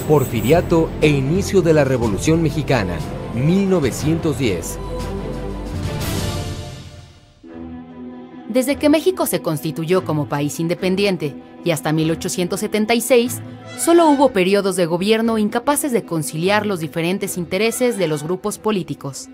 Porfiriato e inicio de la Revolución Mexicana, 1910. Desde que México se constituyó como país independiente y hasta 1876, solo hubo periodos de gobierno incapaces de conciliar los diferentes intereses de los grupos políticos.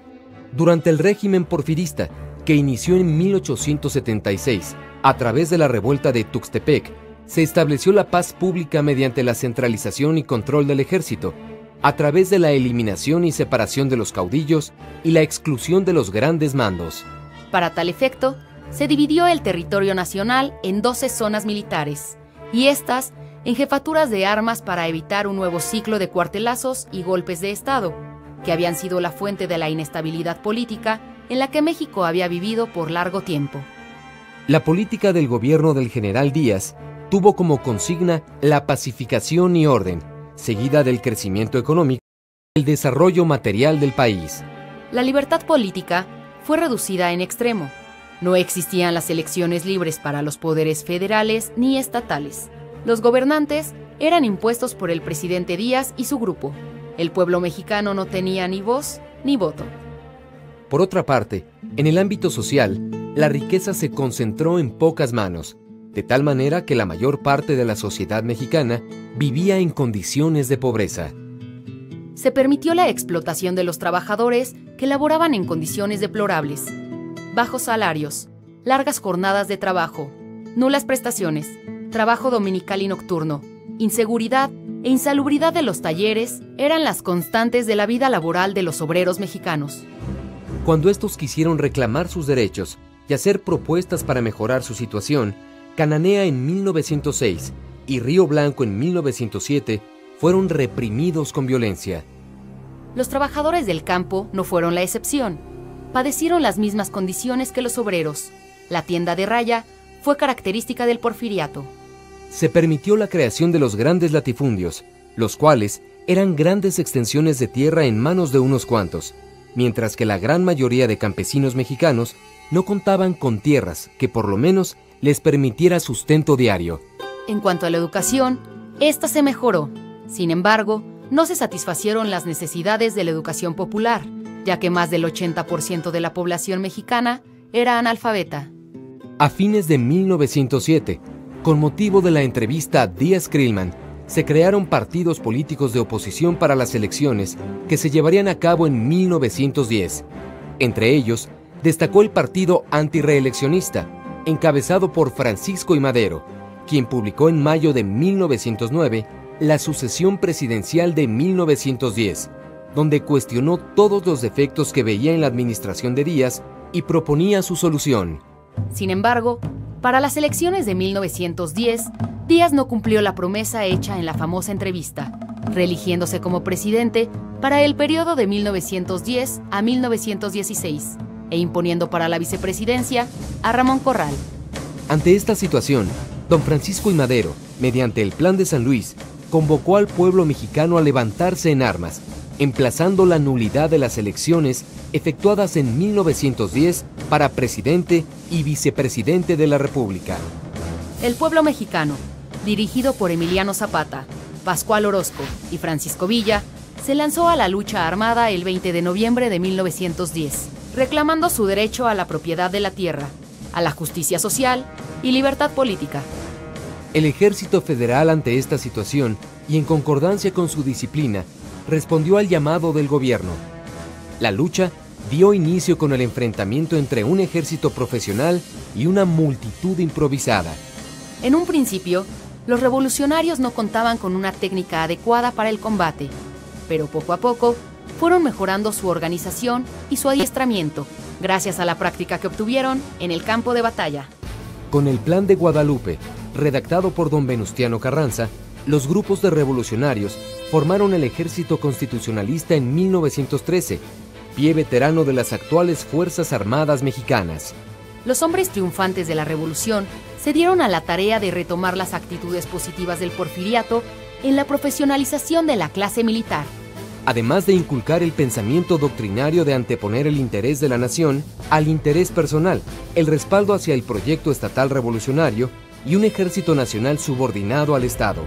Durante el régimen porfirista, que inició en 1876, a través de la revuelta de Tuxtepec, se estableció la paz pública mediante la centralización y control del ejército, a través de la eliminación y separación de los caudillos y la exclusión de los grandes mandos. Para tal efecto, se dividió el territorio nacional en 12 zonas militares, y estas en jefaturas de armas para evitar un nuevo ciclo de cuartelazos y golpes de Estado, que habían sido la fuente de la inestabilidad política en la que México había vivido por largo tiempo. La política del gobierno del general Díaz tuvo como consigna la pacificación y orden, seguida del crecimiento económico y el desarrollo material del país. La libertad política fue reducida en extremo. No existían las elecciones libres para los poderes federales ni estatales. Los gobernantes eran impuestos por el presidente Díaz y su grupo. El pueblo mexicano no tenía ni voz ni voto. Por otra parte, en el ámbito social, la riqueza se concentró en pocas manos, de tal manera que la mayor parte de la sociedad mexicana vivía en condiciones de pobreza. Se permitió la explotación de los trabajadores que laboraban en condiciones deplorables. Bajos salarios, largas jornadas de trabajo, nulas prestaciones, trabajo dominical y nocturno, inseguridad e insalubridad de los talleres eran las constantes de la vida laboral de los obreros mexicanos. Cuando estos quisieron reclamar sus derechos y hacer propuestas para mejorar su situación, Cananea en 1906 y Río Blanco en 1907 fueron reprimidos con violencia. Los trabajadores del campo no fueron la excepción. Padecieron las mismas condiciones que los obreros. La tienda de raya fue característica del porfiriato. Se permitió la creación de los grandes latifundios, los cuales eran grandes extensiones de tierra en manos de unos cuantos, mientras que la gran mayoría de campesinos mexicanos no contaban con tierras que por lo menos les permitiera sustento diario. En cuanto a la educación, esta se mejoró. Sin embargo, no se satisfacieron las necesidades de la educación popular, ya que más del 80% de la población mexicana era analfabeta. A fines de 1907, con motivo de la entrevista a Díaz-Crillman, se crearon partidos políticos de oposición para las elecciones que se llevarían a cabo en 1910. Entre ellos, destacó el Partido Antirreeleccionista, encabezado por Francisco I. Madero, quien publicó en mayo de 1909 la Sucesión Presidencial de 1910, donde cuestionó todos los defectos que veía en la administración de Díaz y proponía su solución. Sin embargo, para las elecciones de 1910, Díaz no cumplió la promesa hecha en la famosa entrevista, reeligiéndose como presidente para el periodo de 1910 a 1916 e imponiendo para la vicepresidencia a Ramón Corral. Ante esta situación, don Francisco I. Madero, mediante el Plan de San Luis, convocó al pueblo mexicano a levantarse en armas, emplazando la nulidad de las elecciones efectuadas en 1910 para presidente y vicepresidente de la República. El pueblo mexicano, dirigido por Emiliano Zapata, Pascual Orozco y Francisco Villa, se lanzó a la lucha armada el 20 de noviembre de 1910, reclamando su derecho a la propiedad de la tierra, a la justicia social y libertad política. El Ejército Federal, ante esta situación y en concordancia con su disciplina, respondió al llamado del gobierno. La lucha dio inicio con el enfrentamiento entre un ejército profesional y una multitud improvisada. En un principio, los revolucionarios no contaban con una técnica adecuada para el combate, pero poco a poco fueron mejorando su organización y su adiestramiento, gracias a la práctica que obtuvieron en el campo de batalla. Con el Plan de Guadalupe, redactado por don Venustiano Carranza, los grupos de revolucionarios formaron el Ejército Constitucionalista en 1913, pie veterano de las actuales Fuerzas Armadas Mexicanas. Los hombres triunfantes de la revolución se dieron a la tarea de retomar las actitudes positivas del porfiriato en la profesionalización de la clase militar. Además de inculcar el pensamiento doctrinario de anteponer el interés de la nación al interés personal, el respaldo hacia el proyecto estatal revolucionario y un ejército nacional subordinado al Estado.